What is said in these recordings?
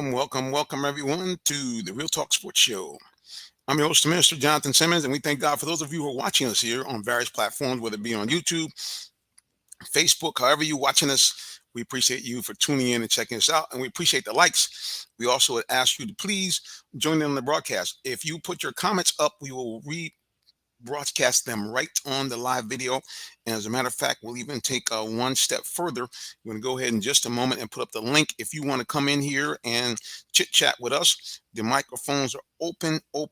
Welcome, everyone, to the Real Talk Sports Show. I'm your host, Minister Jonathan Simmons, and we thank God for those of you who are watching us here on various platforms, whether it be on YouTube, Facebook, however you're watching us. We appreciate you for tuning in and checking us out, and we appreciate the likes. We also would ask you to please join in on the broadcast. If you put your comments up, we will read broadcast them right on the live video. And as a matter of fact, we'll even take one step further. We're going to go ahead in just a moment and put up the link. If you want to come in here and chit chat with us, the microphones are open for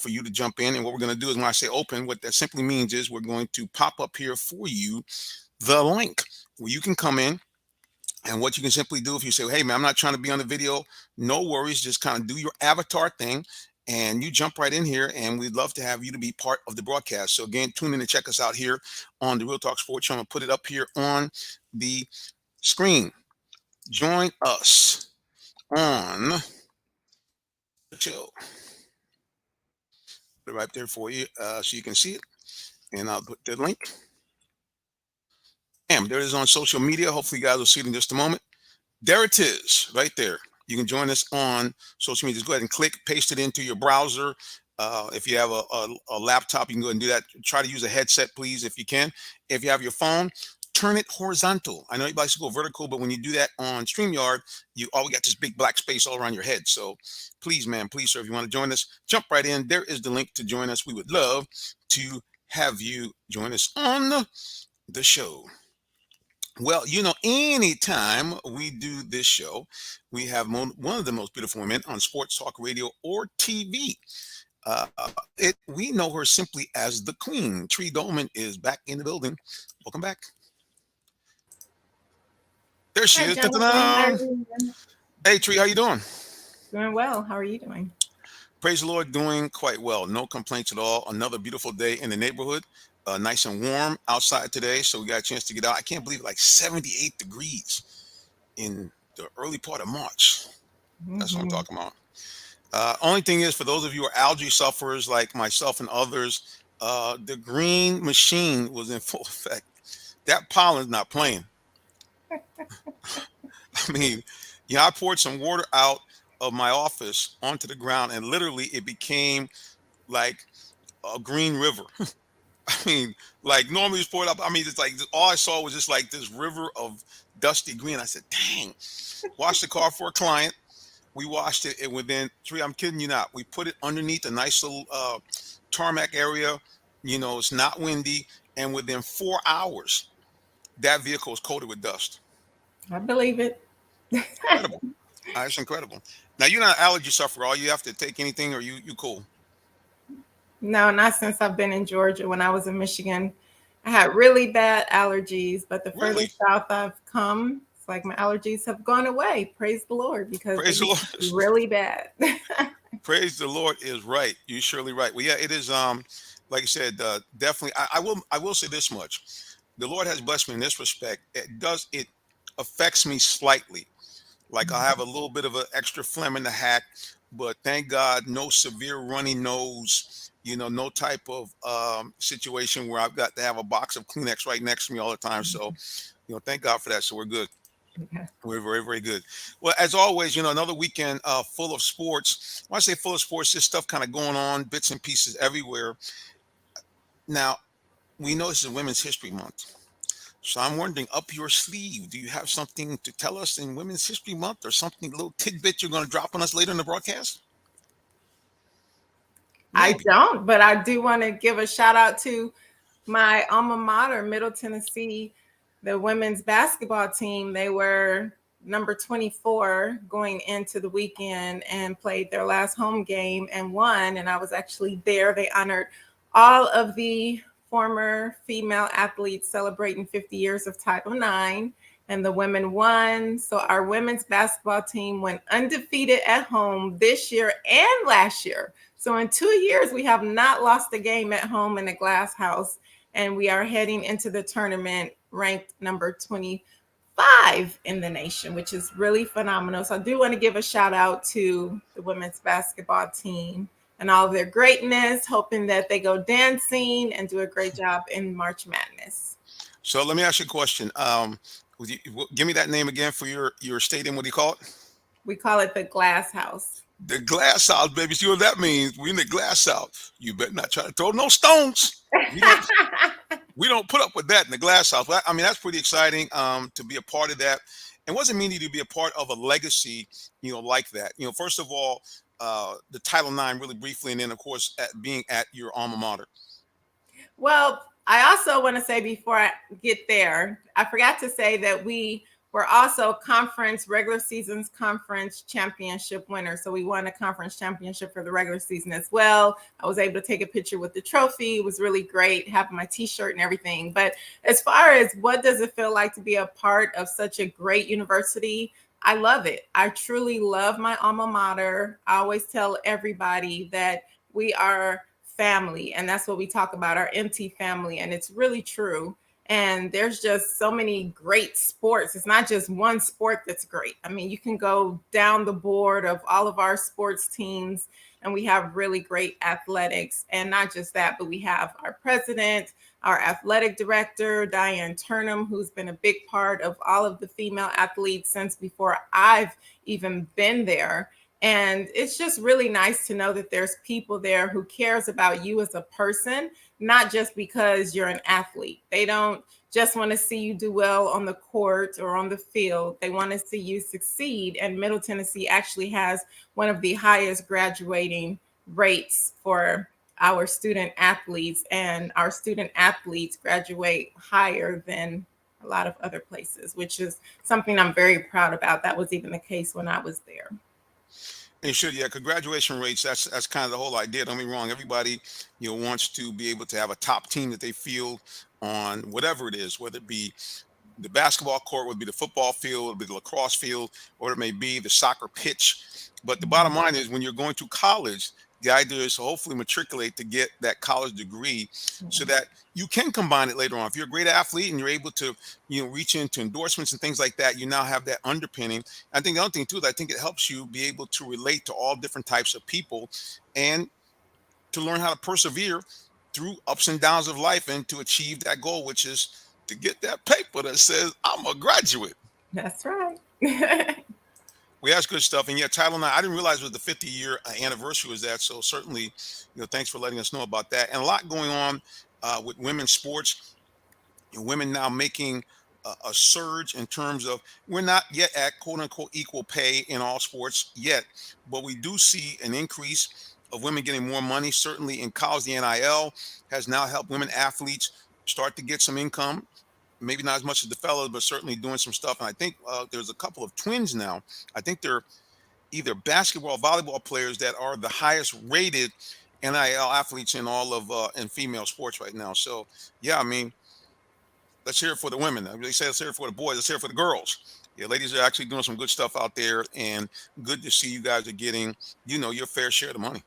you to jump in. And what we're going to do is, when I say open, what that simply means is we're going to pop up here for you the link where you can come in. And what you can simply do, if you say, hey, man, I'm not trying to be on the video, no worries. Just kind of do your avatar thing and you jump right in here. And we'd love to have you to be part of the broadcast. So, again, tune in and check us out here on the Real Talk Sports Show. I'm going to put it up here on the screen. Join us on the show. Put it right there for you so you can see it. And I'll put the link. Bam, there it is on social media. Hopefully, you guys will see it in just a moment. There it is, right there. You can join us on social media. Just go ahead and click, paste it into your browser. If you have a laptop, you can go ahead and do that. Try to use a headset, please, if you can. If you have your phone, turn it horizontal. I know everybody likes to go vertical, but when you do that on StreamYard, you always got this big black space all around your head. So please, man, please, sir, if you want to join us, jump right in. There is the link to join us. We would love to have you join us on the show. Well, anytime we do this show, we have one of the most beautiful women on sports talk radio or TV. We know her simply as the Queen. Tree Dolman is back in the building. Welcome back. There she Hi, is. Jonathan. How are you doing? Hey, Tree, how you doing? Doing well. How are you doing? Praise the Lord, doing quite well. No complaints at all. Another beautiful day in the neighborhood. Nice and warm outside today, so we got a chance to get out. I can't believe like 78 degrees in the early part of March. That's what I'm talking about. Only thing is, for those of you who are allergy sufferers like myself and others, the green machine was in full effect. That pollen's not playing. I mean, I poured some water out of my office onto the ground, and literally it became like a green river. I mean, like normally it's poured up. I mean, it's like all I saw was just like this river of dusty green. I said, dang, washed the car for a client. We washed it, and within I'm kidding you not, we put it underneath a nice little tarmac area. It's not windy. And within 4 hours, that vehicle was coated with dust. I believe it. Incredible. It's incredible. Now, you're not an allergy sufferer. All you have to take anything, or you cool? No, not since I've been in Georgia. When I was in Michigan, I had really bad allergies, but the further south I've come, it's like my allergies have gone away. Praise the Lord, because Praise the Lord. Really bad. Praise the Lord is right. You're surely right. Well, yeah, it is. Like I said, definitely. I will say this much: the Lord has blessed me in this respect. It affects me slightly. Like I have a little bit of an extra phlegm in the hack, but thank God, no severe runny nose. No type of situation where I've got to have a box of Kleenex right next to me all the time. So, thank God for that. So we're good. Okay. We're very, very good. Well, as always, another weekend full of sports. When I say full of sports, just stuff kind of going on, bits and pieces everywhere. Now, we know this is Women's History Month. So I'm wondering, up your sleeve, do you have something to tell us in Women's History Month, or something, a little tidbit you're going to drop on us later in the broadcast? Maybe. I don't, but I do want to give a shout out to my alma mater, Middle Tennessee, the women's basketball team. They were number 24 going into the weekend and played their last home game and won. And I was actually there. They honored all of the former female athletes celebrating 50 years of Title IX, and the women won. So our women's basketball team went undefeated at home this year and last year. So in 2 years, we have not lost a game at home in the Glass House, and we are heading into the tournament ranked number 25 in the nation, which is really phenomenal. So I do want to give a shout out to the women's basketball team and all of their greatness, hoping that they go dancing and do a great job in March Madness. So let me ask you a question. Give me that name again for your stadium. What do you call it? We call it the glass house. The glass house, baby. See what that means? We in the glass house. You better not try to throw no stones. We don't we don't put up with that in the glass house. But I mean, that's pretty exciting to be a part of that. And what does it mean to you to be a part of a legacy, like that? First of all, the Title IX really briefly, and then of course being at your alma mater. Well, I also want to say before I get there, I forgot to say that we were also conference, regular season's conference championship winners. So we won a conference championship for the regular season as well. I was able to take a picture with the trophy. It was really great having my t-shirt and everything. But as far as what does it feel like to be a part of such a great university, I love it. I truly love my alma mater. I always tell everybody that we are family, and that's what we talk about, our MT family, and it's really true. And there's just so many great sports. It's not just one sport that's great. I mean, you can go down the board of all of our sports teams, and we have really great athletics. And not just that, but we have our president, our athletic director, Diane Turnham, who's been a big part of all of the female athletes since before I've even been there. And it's just really nice to know that there's people there who cares about you as a person, not just because you're an athlete. They don't just want to see you do well on the court or on the field. They want to see you succeed. And Middle Tennessee actually has one of the highest graduating rates for our student athletes, and our student athletes graduate higher than a lot of other places, which is something I'm very proud about. That was even the case when I was there. And should, yeah, graduation rates. That's kind of the whole idea. Don't be wrong. Everybody, wants to be able to have a top team that they feel on whatever it is, whether it be the basketball court, would be the football field, would be the lacrosse field, or it may be the soccer pitch. But the bottom line is, when you're going to college, the idea is to hopefully matriculate to get that college degree, so that you can combine it later on. If you're a great athlete and you're able to, reach into endorsements and things like that, you now have that underpinning. I think the other thing too, that I think it helps you be able to relate to all different types of people, and to learn how to persevere through ups and downs of life, and to achieve that goal, which is to get that paper that says I'm a graduate. That's right. We that's good stuff. And yeah, Title IX, I didn't realize it was the 50-year anniversary was that. So certainly, thanks for letting us know about that. And a lot going on with women's sports. Women now making a surge in terms of, we're not yet at quote unquote equal pay in all sports yet, but we do see an increase of women getting more money. Certainly in college, the NIL has now helped women athletes start to get some income. Maybe not as much as the fellas, but certainly doing some stuff. And I think there's a couple of twins now. I think they're either basketball, volleyball players that are the highest rated NIL athletes in all of in female sports right now. So yeah, I mean, let's hear it for the women. They say let's hear it for the boys. Let's hear it for the girls. Yeah, ladies are actually doing some good stuff out there, and good to see you guys are getting, your fair share of the money.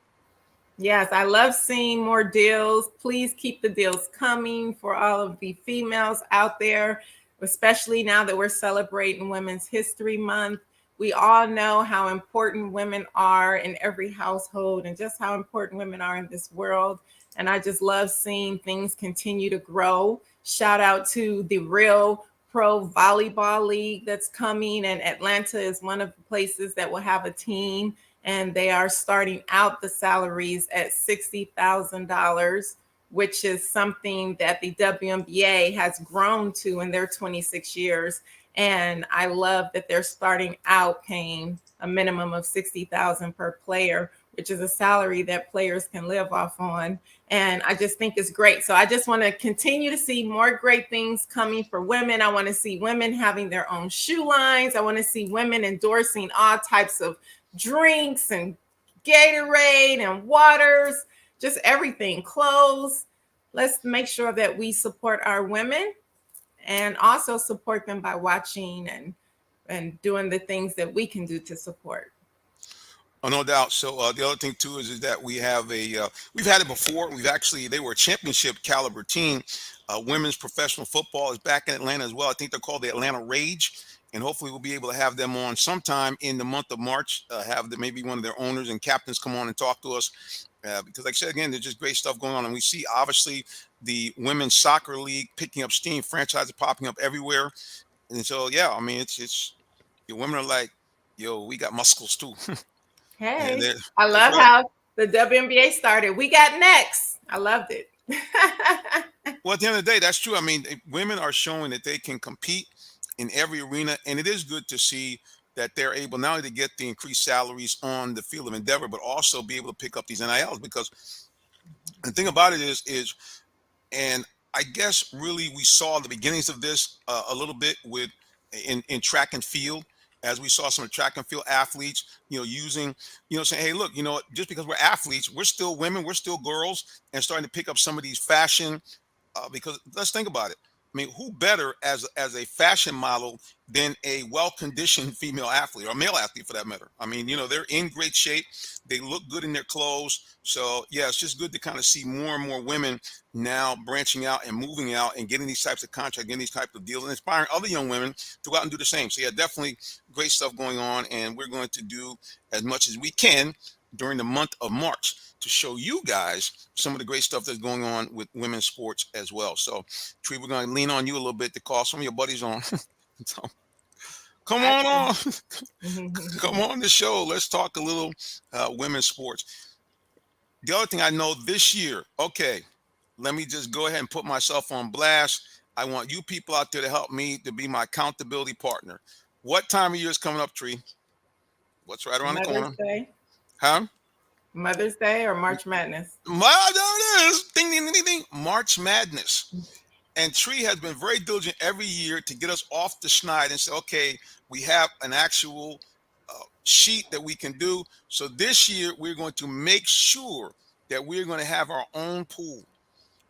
Yes, I love seeing more deals. Please keep the deals coming for all of the females out there, especially now that we're celebrating Women's History Month. We all know how important women are in every household, and just how important women are in this world. And I just love seeing things continue to grow. Shout out to the Real Pro Volleyball League that's coming, and Atlanta is one of the places that will have a team, and they are starting out the salaries at $60,000, which is something that the WNBA has grown to in their 26 years. And I love that they're starting out paying a minimum of $60,000 per player, which is a salary that players can live off on. And I just think it's great. So I just want to continue to see more great things coming for women. I want to see women having their own shoe lines. I want to see women endorsing all types of drinks and Gatorade and waters, just everything, clothes. Let's make sure that we support our women, and also support them by watching and doing the things that we can do to support. Oh, no doubt. So the other thing too is that we have we've had it before. They were a championship caliber team. Women's professional football is back in Atlanta as well. I think they're called the Atlanta Rage, and hopefully we'll be able to have them on sometime in the month of March. Maybe one of their owners and captains come on and talk to us, because like I said again, there's just great stuff going on, and we see obviously the women's soccer league picking up steam. Franchises popping up everywhere, and so yeah, I mean it's your women are like, Yo, we got muscles too. And Hey, there, I that's love right. how the WNBA started. We got next. I loved it. Well, at the end of the day, that's true. I mean, women are showing that they can compete in every arena, and it is good to see that they're able not only to get the increased salaries on the field of endeavor, but also be able to pick up these NILs. Because the thing about it is, and I guess really we saw the beginnings of this a little bit with in track and field, as we saw some track and field athletes, using, saying, hey, look, just because we're athletes, we're still women, we're still girls, and starting to pick up some of these fashion, because let's think about it. I mean, who better as a fashion model than a well-conditioned female athlete or male athlete for that matter? I mean, they're in great shape. They look good in their clothes. So yeah, it's just good to kind of see more and more women now branching out and moving out and getting these types of contracts, getting these types of deals, and inspiring other young women to go out and do the same. So yeah, definitely great stuff going on, and we're going to do as much as we can during the month of March to show you guys some of the great stuff that's going on with women's sports as well. So, Tree, we're going to lean on you a little bit to call some of your buddies on. So, come Got on, you. come on the show. Let's talk a little women's sports. The other thing I know this year, okay, let me just go ahead and put myself on blast. I want you people out there to help me to be my accountability partner. What time of year is coming up, Tree? What's right around the Mother's corner? Day. Huh? Mother's Day or March Madness? There it is. Ding, ding, ding, ding, ding. March Madness. And Tree has been very diligent every year to get us off the schneid and say, okay, we have an actual sheet that we can do. So this year, we're going to make sure that we're going to have our own pool.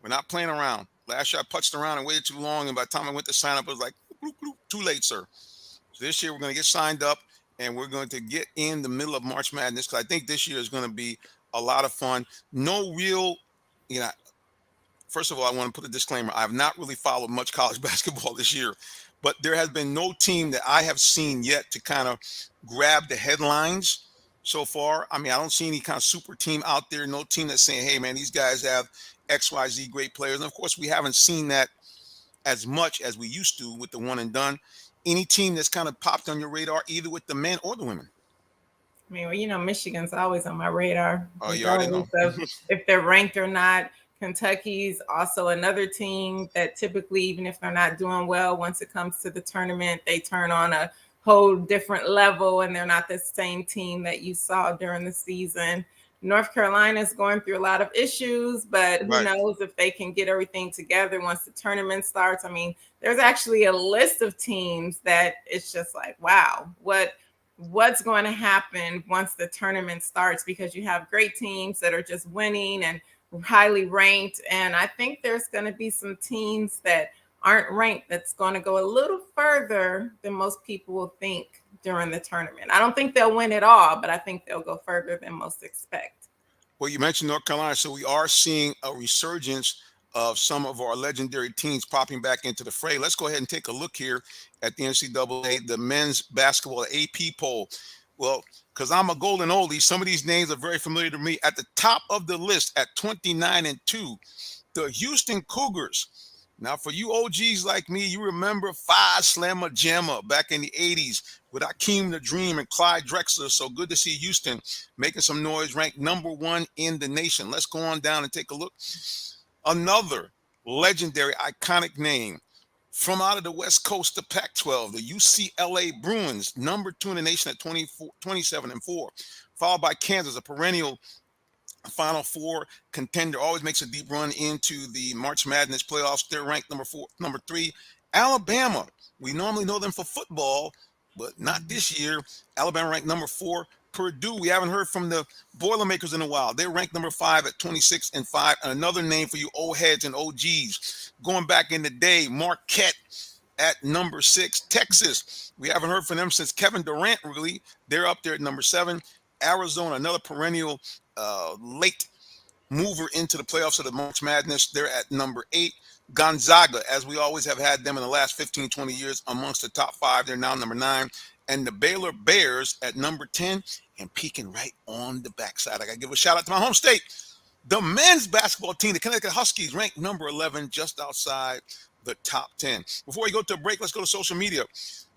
We're not playing around. Last year, I putzed around and waited too long. And by the time I went to sign up, it was like, bloop, bloop, too late, sir. So this year, we're going to get signed up and we're going to get in the middle of March Madness because I think this year is going to be a lot of fun. No real, you know, first of all, I want to put a disclaimer. I have not really followed much college basketball this year, but there has been no team that I have seen yet to kind of grab the headlines so far. I mean, I don't see any kind of super team out there. No team that's saying, hey, man, these guys have XYZ great players. And of course, we haven't seen that as much as we used to with the one and done. Any team that's kind of popped on your radar, either with the men or the women? I mean, well, Michigan's always on my radar, Oh, you already know. regardless of if they're ranked or not. Kentucky's also another team that typically, even if they're not doing well, once it comes to the tournament, they turn on a whole different level and they're not the same team that you saw during the season. North Carolina is going through a lot of issues, but who Right. knows if they can get everything together once the tournament starts. I mean, there's actually a list of teams that it's just like, wow, what's going to happen once the tournament starts, because you have great teams that are just winning and highly ranked, and I think there's going to be some teams that aren't ranked that's going to go a little further than most people will think during the tournament. I don't think they'll win it all, but I think they'll go further than most expect. Well, you mentioned North Carolina, so we are seeing a resurgence of some of our legendary teams popping back into the fray. Let's go ahead and take a look here at the NCAA, the men's basketball AP poll. Well, because I'm a golden oldie, some of these names are very familiar to me. At the top of the list at 29-2, the Houston Cougars. Now, for you OGs like me, you remember Five Slammer Jammer back in the 80s with Akeem the Dream and Clyde Drexler. So good to see Houston making some noise, ranked #1 in the nation. Let's go on down and take a look. Another legendary, iconic name from out of the West Coast, the Pac-12, the UCLA Bruins, #2 in the nation at 27-4, followed by Kansas, a perennial Final Four contender, always makes a deep run into the March Madness playoffs. They're ranked #3. Alabama, we normally know them for football, but not this year. Alabama ranked #4. Purdue, we haven't heard from the Boilermakers in a while. They're ranked #5 at 26-5. And another name for you old heads and OGs, going back in the day, Marquette at #6. Texas, we haven't heard from them since Kevin Durant, really. They're up there at #7. Arizona, another perennial late mover into the playoffs of the March Madness. They're at #8. Gonzaga, as we always have had them in the last 15, 20 years, amongst the top 5. They're now #9. And the Baylor Bears at #10 and peeking right on the backside. I got to give a shout out to my home state. The men's basketball team, the Connecticut Huskies, ranked #11, just outside the top 10. Before we go to a break, let's go to social media.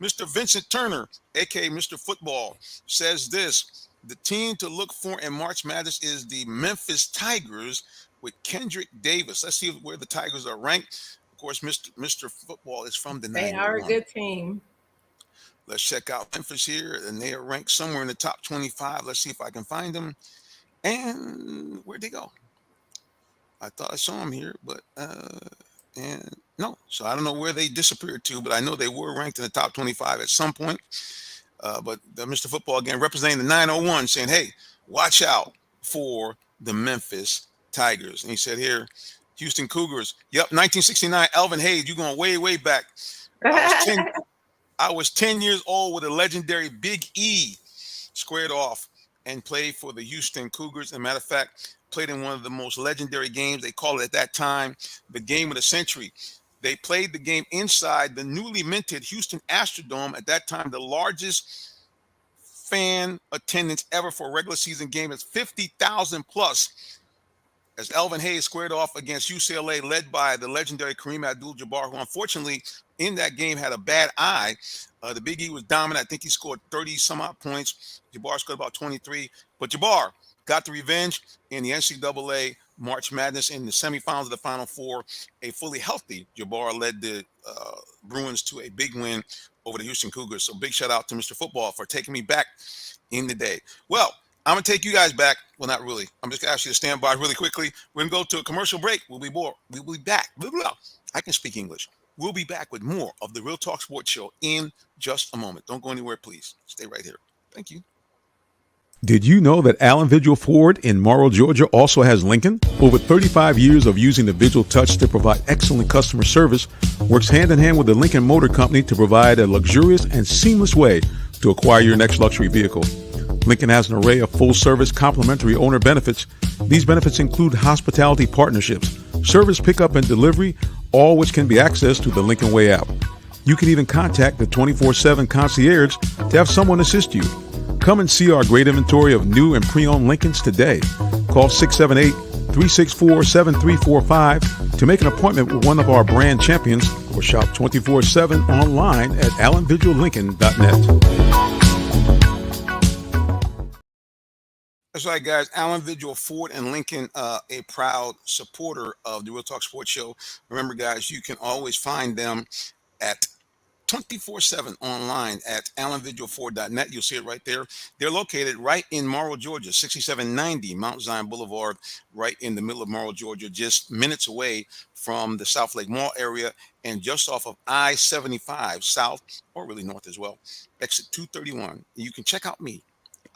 Mr. Vincent Turner, aka Mr. Football, says this: the team to look for in March Madness is the Memphis Tigers with Kendrick Davis. Let's see where the Tigers are ranked. Of course, Mr. Football is from the They are a 901. good team. Let's check out Memphis here, and they are ranked somewhere in the top 25. Let's see if I can find them. And where'd they go? I thought I saw them here, but and no. So I don't know where they disappeared to, but I know they were ranked in the top 25 at some point. But Mr. Football, again, representing the 901, saying, hey, watch out for the Memphis Tigers. And he said here, Houston Cougars. Yep, 1969, Elvin Hayes. You're going way, way back. I was 10 years old with a legendary Big E squared off and played for the Houston Cougars. As a matter of fact, played in one of the most legendary games. They called it at that time the game of the century. They played the game inside the newly minted Houston Astrodome, at that time the largest fan attendance ever for a regular season game. It's 50,000 plus, as Elvin Hayes squared off against UCLA, led by the legendary Kareem Abdul-Jabbar, who unfortunately in that game had a bad eye. The Big E was dominant. I think he scored 30 some odd points. Jabbar scored about 23. But Jabbar got the revenge in the NCAA March Madness in the semifinals of the Final Four. A fully healthy Jabbar led the Bruins to a big win over the Houston Cougars. So big shout out to Mr. Football for taking me back in the day. Well, I'm going to take you guys back. Well, not really. I'm just going to ask you to stand by really quickly. We're going to go to a commercial break. We'll be back. I can speak English. We'll be back with more of the Real Talk Sports Show in just a moment. Don't go anywhere, please. Stay right here. Thank you. Did you know that Allen Vigil Ford in Morrow, Georgia also has Lincoln? Over 35 years of using the Vigil Touch to provide excellent customer service, works hand in hand with the Lincoln Motor Company to provide a luxurious and seamless way to acquire your next luxury vehicle. Lincoln has an array of full-service complimentary owner benefits. These benefits include hospitality partnerships, service pickup and delivery, all which can be accessed through the Lincoln Way app. You can even contact the 24/7 concierge to have someone assist you. Come and see our great inventory of new and pre-owned Lincolns today. Call 678-364-7345 to make an appointment with one of our brand champions, or shop 24/7 online at allenvigillincoln.net. That's right, guys. Allen Vigil Ford and Lincoln, a proud supporter of the Real Talk Sports Show. Remember, guys, you can always find them at 24/7 online at allenvigilford.net. You'll see it right there. They're located right in Morrow, Georgia, 6790 Mount Zion Boulevard, right in the middle of Morrow, Georgia, just minutes away from the South Lake Mall area and just off of I-75 South, or really north as well, exit 231. You can check out me.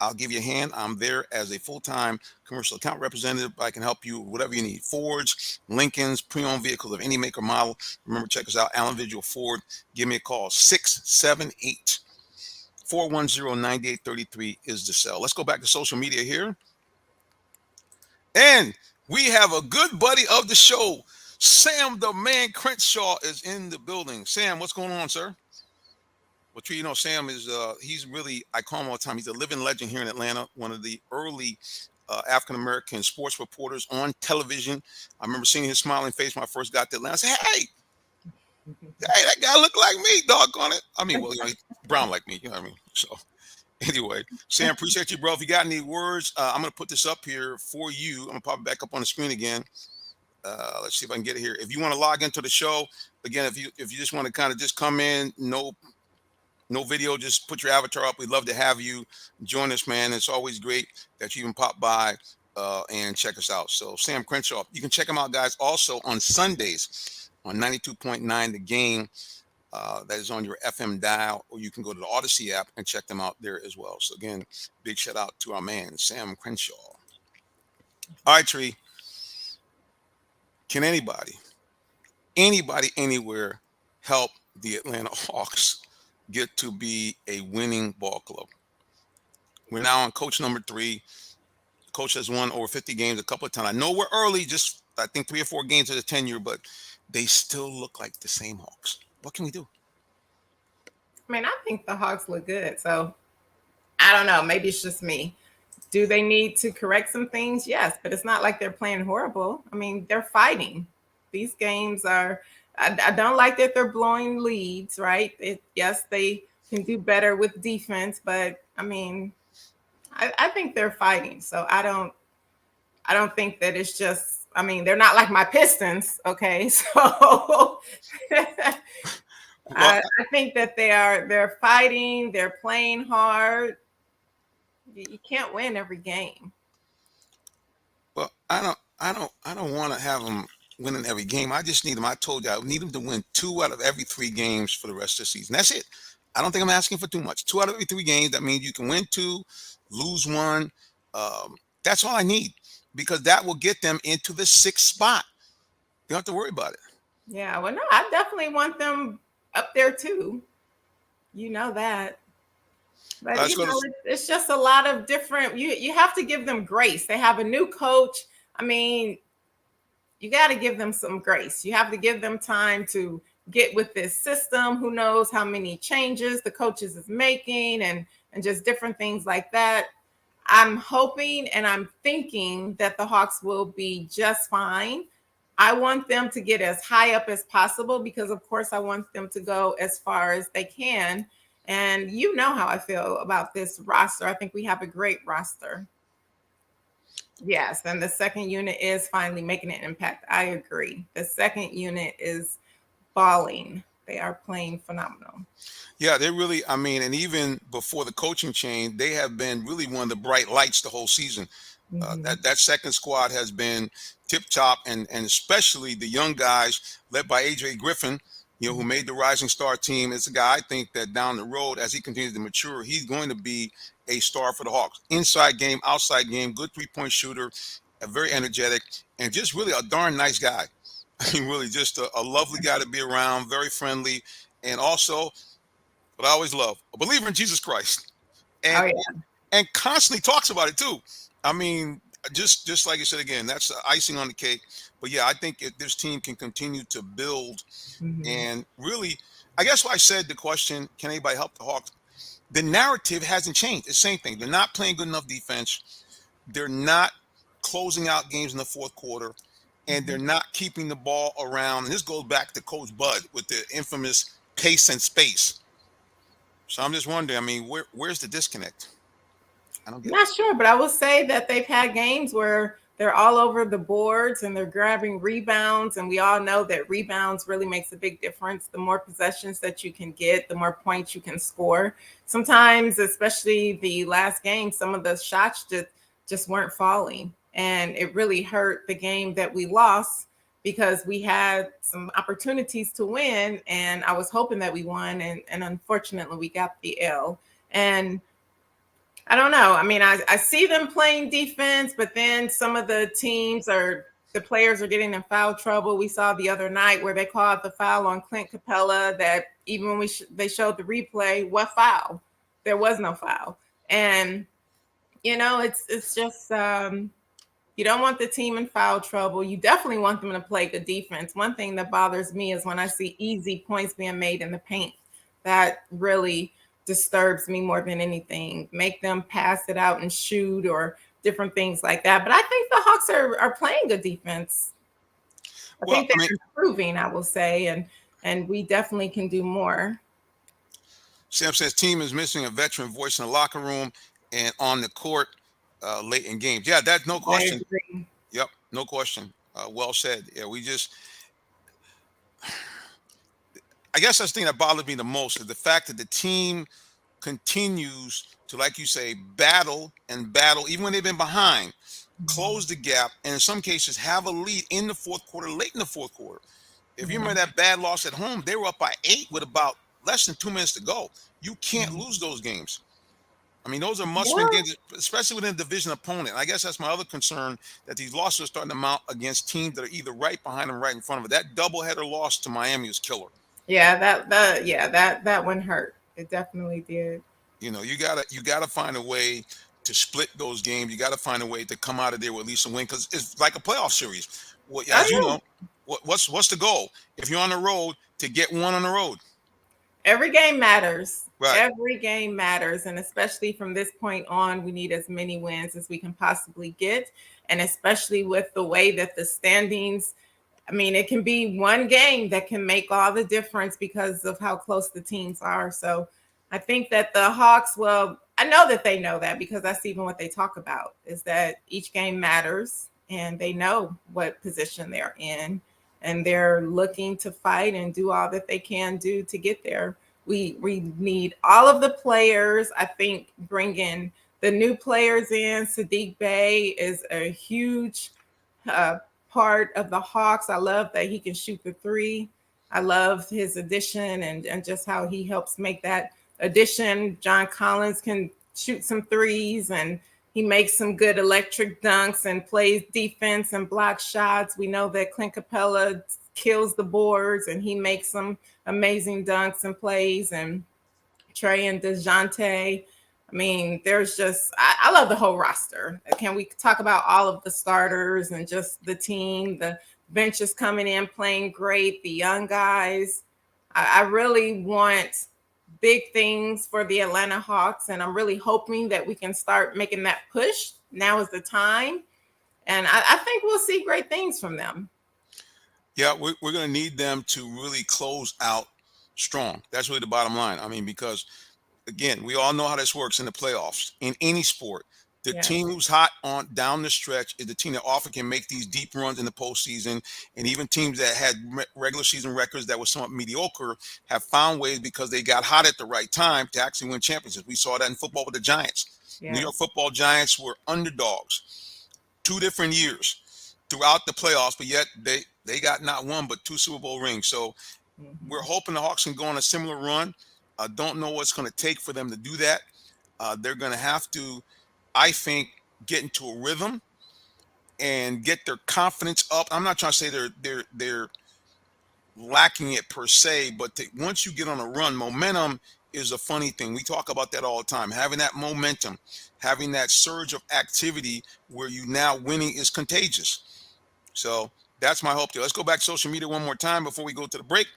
I'll give you a hand. I'm there as a full-time commercial account representative. I can help you with whatever you need. Fords, Lincolns, pre-owned vehicles of any make or model. Remember, check us out, Allen Vigil Ford. Give me a call. 678-410-9833 is the cell. Let's go back to social media here. And we have a good buddy of the show. Sam the Man Crenshaw is in the building. Sam, what's going on, sir? Well, you know, Sam is, he's really, I call him all the time, he's a living legend here in Atlanta, one of the early African-American sports reporters on television. I remember seeing his smiling face when I first got to Atlanta. I said, hey, that guy look like me, doggone it. I mean, well, you know, he's brown like me, you know what I mean? So anyway, Sam, appreciate you, bro. If you got any words, I'm going to put this up here for you. I'm going to pop it back up on the screen again. Let's see if I can get it here. If you want to log into the show, again, if you just want to kind of just come in, no video, just put your avatar up. We'd love to have you join us, man. It's always great that you even pop by and check us out. So Sam Crenshaw, you can check him out, guys, also on Sundays on 92.9 The Game. That is on your FM dial, or you can go to the Odyssey app and check them out there as well. So again, big shout out to our man, Sam Crenshaw. All right, Tree. Can anybody, anywhere help the Atlanta Hawks get to be a winning ball club? We're now on coach number 3. Coach has won over 50 games a couple of times. I know we're early, just I think 3 or 4 games of the tenure, but they still look like the same Hawks. What can we do? I mean, I think the Hawks look good. So I don't know. Maybe it's just me. Do they need to correct some things? Yes, but it's not like they're playing horrible. I mean, they're fighting. These games are I don't like that they're blowing leads, right? Yes, they can do better with defense, but I mean, I think they're fighting. So I don't think that it's just, I mean, they're not like my Pistons. Okay. So Well, I think that they're fighting, they're playing hard. You can't win every game. well, I don't want to have them winning every game. I just need them. I told you I need them to win 2 out of every 3 games for the rest of the season. That's it. I don't think I'm asking for too much. 2 out of every 3 games. That means you can win 2, lose 1. That's all I need because that will get them into the 6th spot. You don't have to worry about it. Yeah, well, no, I definitely want them up there too. You know that. But Let's go to. it's just a lot of different. You have to give them grace. They have a new coach. I mean, you got to give them some grace. You have to give them time to get with this system. Who knows how many changes the coaches is making and just different things like that. I'm hoping and I'm thinking that the Hawks will be just fine. I want them to get as high up as possible because, of course, I want them to go as far as they can. And you know how I feel about this roster. I think we have a great roster. Yes, and the second unit is finally making an impact. I agree. The second unit is balling. They are playing phenomenal. Yeah, they really. I mean, and even before the coaching change, they have been really one of the bright lights the whole season. Mhm. That second squad has been tip top, and especially the young guys led by AJ Griffin, who made the Rising Star team. It's a guy I think that down the road, as he continues to mature, he's going to be a star for the Hawks. Inside game, outside game, good 3-point shooter, very energetic, and just really a darn nice guy. I mean, really, just a lovely guy to be around, very friendly, and also what I always love, a believer in Jesus Christ, and Oh yeah. and constantly talks about it too. I mean, just like you said again, that's the icing on the cake. But yeah, I think if this team can continue to build Mhm. and really, I guess why I said the question, can anybody help the Hawks? The narrative hasn't changed. It's the same thing. They're not playing good enough defense. They're not closing out games in the fourth quarter, and they're Mhm. not keeping the ball around. And this goes back to Coach Bud with the infamous pace and space. So I'm just wondering, I mean, where's the disconnect? I don't get it. Not sure, but I will say that they've had games where they're all over the boards and they're grabbing rebounds. And we all know that rebounds really makes a big difference. The more possessions that you can get, the more points you can score. Sometimes, especially the last game, some of the shots just weren't falling. And it really hurt the game that we lost because we had some opportunities to win. And I was hoping that we won. And unfortunately, we got the L. And I don't know. I mean, I see them playing defense, but then some of the players are getting in foul trouble. We saw the other night where they called the foul on Clint Capella that even when they showed the replay, what foul? There was no foul. And, it's just, you don't want the team in foul trouble. You definitely want them to play good defense. One thing that bothers me is when I see easy points being made in the paint. That really disturbs me more than anything. Make them pass it out and shoot or different things like that. But I think the Hawks are playing good defense. I Well, think I mean, they're improving, I will say, and we definitely can do more. Sam says team is missing a veteran voice in the locker room and on the court late in games. Yeah, that's no I question. agree. Yep, no question. Well said. Yeah, I guess that's the thing that bothered me the most is the fact that the team continues to, like you say, battle and battle, even when they've been behind, close the gap, and in some cases have a lead in the fourth quarter, late in the fourth quarter. If you Yeah. remember that bad loss at home, they were up by 8 with about less than 2 minutes to go. You can't lose those games. I mean, those are must-win Yeah. games, especially with a division opponent. I guess that's my other concern that these losses are starting to mount against teams that are either right behind them, right in front of it. That doubleheader loss to Miami was killer. Yeah, that one hurt. It definitely did. You gotta find a way to split those games. You gotta find a way to come out of there with at least a win because it's like a playoff series. Well, Oh as you yeah. know, what's the goal? If you're on the road, to get one on the road, Every game matters. right? Every game matters. And especially from this point on, we need as many wins as we can possibly get. And especially with the way that the standings I mean, it can be one game that can make all the difference because of how close the teams are. So I think that the Hawks, well, I know that they know that because that's even what they talk about, is that each game matters and they know what position they're in and they're looking to fight and do all that they can do to get there. We need all of the players. I think bringing the new players in, Sadiq Bey is a huge part of the Hawks. I love that he can shoot the three. I love his addition and just how he helps make that addition. John Collins can shoot some threes and he makes some good electric dunks and plays defense and blocks shots. We know that Clint Capella kills the boards and he makes some amazing dunks and plays, and Trey and DeJounte. I mean, there's just, I love the whole roster. Can we talk about all of the starters and just the team, the bench is coming in, playing great, the young guys. I really want big things for the Atlanta Hawks, and I'm really hoping that we can start making that push. Now is the time, and I think we'll see great things from them. Yeah, we're going to need them to really close out strong. That's really the bottom line. I mean, because, again, we all know how this works in the playoffs. In any sport, the team who's hot on down the stretch is the team that often can make these deep runs in the postseason. And even teams that had regular season records that were somewhat mediocre have found ways, because they got hot at the right time, to actually win championships. We saw that in football with the Giants. Yes. New York Football Giants were underdogs 2 different years throughout the playoffs, but yet they got not one but 2 Super Bowl rings. So we're hoping the Hawks can go on a similar run. I don't know what's going to take for them to do that. They're going to have to, I think, get into a rhythm and get their confidence up. I'm not trying to say they're lacking it per se, but once you get on a run, momentum is a funny thing. We talk about that all the time. Having that momentum, having that surge of activity where you now winning is contagious. So that's my hope. Let's go back to social media one more time before we go to the break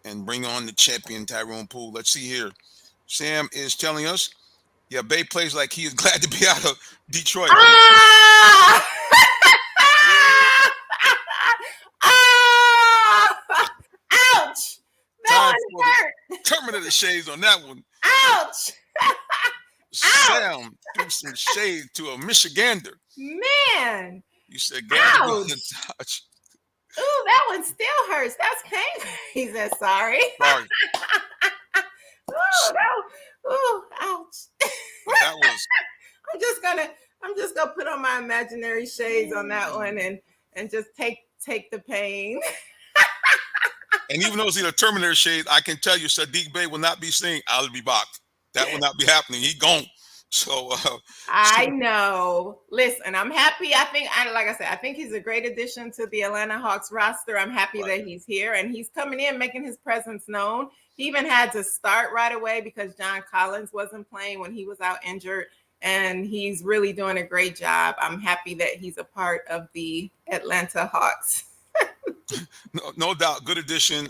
and bring on the champion, Tyrone Poole. Let's see here. Sam is telling us, yeah, Bay plays like he is glad to be out of Detroit. Ah! Ouch! That one hurt. Terminator shades on that one. Ouch! Sam threw some shade to a Michigander. Man. You said, God, touch. Ooh, that one still hurts. That's painful. He said, sorry. Sorry. Ooh, ouch. That was. I'm just gonna put on my imaginary shades on that one and just take the pain. And even though it's a Terminator shade, I can tell you Sadiq Bey will not be saying I'll be back. That will not be happening. He gone. So I know. Listen, I'm happy. Like I said, I think he's a great addition to the Atlanta Hawks roster. I'm happy that he's here and he's coming in, making his presence known. He even had to start right away because John Collins wasn't playing when he was out injured, and he's really doing a great job. I'm happy that he's a part of the Atlanta Hawks. No doubt. Good addition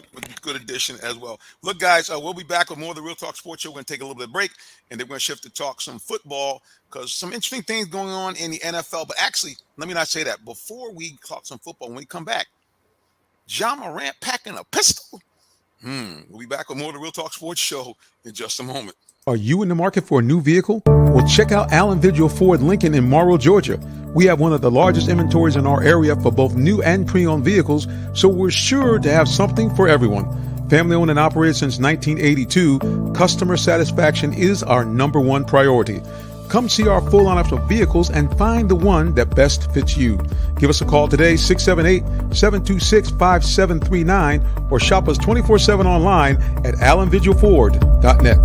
as well. Look, guys, we'll be back with more of the Real Talk Sports Show. We're going to take a little bit of break, and then we're going to shift to talk some football because some interesting things going on in the NFL. But actually, let me not say that. Before we talk some football, when we come back, Ja Morant packing a pistol. We'll be back with more of the Real Talk Sports Show in just a moment. Are you in the market for a new vehicle? Well, check out Allen Vigil Ford Lincoln in Morrow, Georgia. We have one of the largest inventories in our area for both new and pre-owned vehicles, so we're sure to have something for everyone. Family owned and operated since 1982, customer satisfaction is our #1 priority. Come see our full lineup of vehicles and find the one that best fits you. Give us a call today, 678-726-5739, or shop us 24/7 online at allenvigilford.net.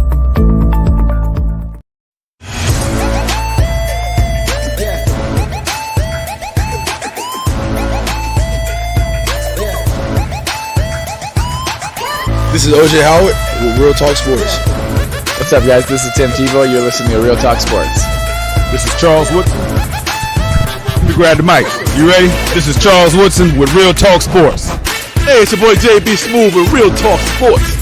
This is OJ Howard with Real Talk Sports. What's up, guys? This is Tim Tebow. You're listening to Real Talk Sports. This is Charles Woodson. Let me grab the mic. You ready? This is Charles Woodson with Real Talk Sports. Hey, it's your boy JB Smooth with Real Talk Sports.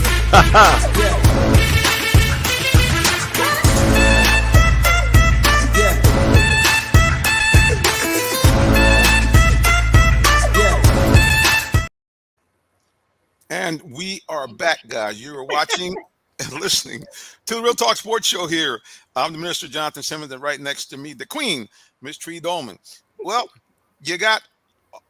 And we are back, guys. You are watching and listening to the Real Talk Sports Show here. I'm the Minister Jonathan Simmons, and right next to me, the Queen, Miss Tree Dolman. Well, you got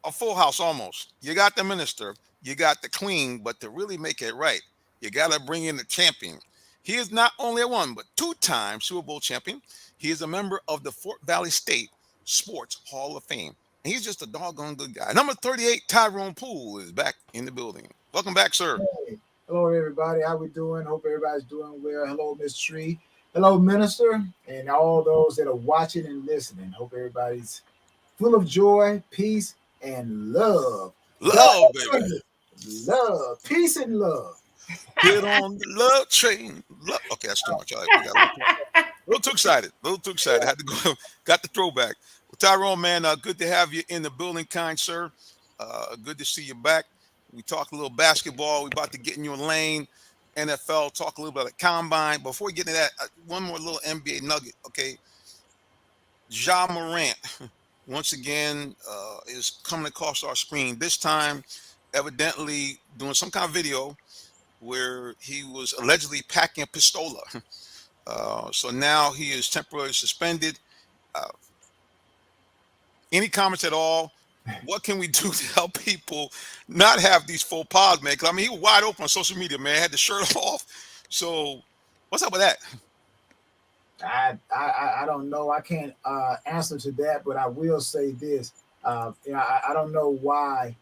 a full house almost. You got the minister, you got the queen, but to really make it right, you got to bring in the champion. He is not only a one, but two-time Super Bowl champion. He is a member of the Fort Valley State Sports Hall of Fame. And he's just a doggone good guy. Number 38, Tyrone Poole, is back in the building. Welcome back, sir. Hey, hello everybody. How we doing? Hope everybody's doing well. Hello, Miss Tree. Hello, Minister, and all those that are watching and listening. Hope everybody's full of joy, peace, and love. Love, baby. Love, peace, and love. Get on the love train. Love. Okay, that's too much. All right, we got a little too excited. A little too excited. Had to go. Got the throwback. Well, Tyrone, man, good to have you in the building, kind sir. Good to see you back. We talked a little basketball. We about to get in your lane. NFL. Talk a little about the combine. Before we get into that, one more little NBA nugget. Okay, Ja Morant once again is coming across our screen. This time, evidently doing some kind of video where he was allegedly packing a pistola. So now he is temporarily suspended. Any comments at all? What can we do to help people not have these faux pas, man? Because I mean, he was wide open on social media, man. Had the shirt off. So what's up with that? I don't know. I can't answer to that, but I will say this. I don't know why.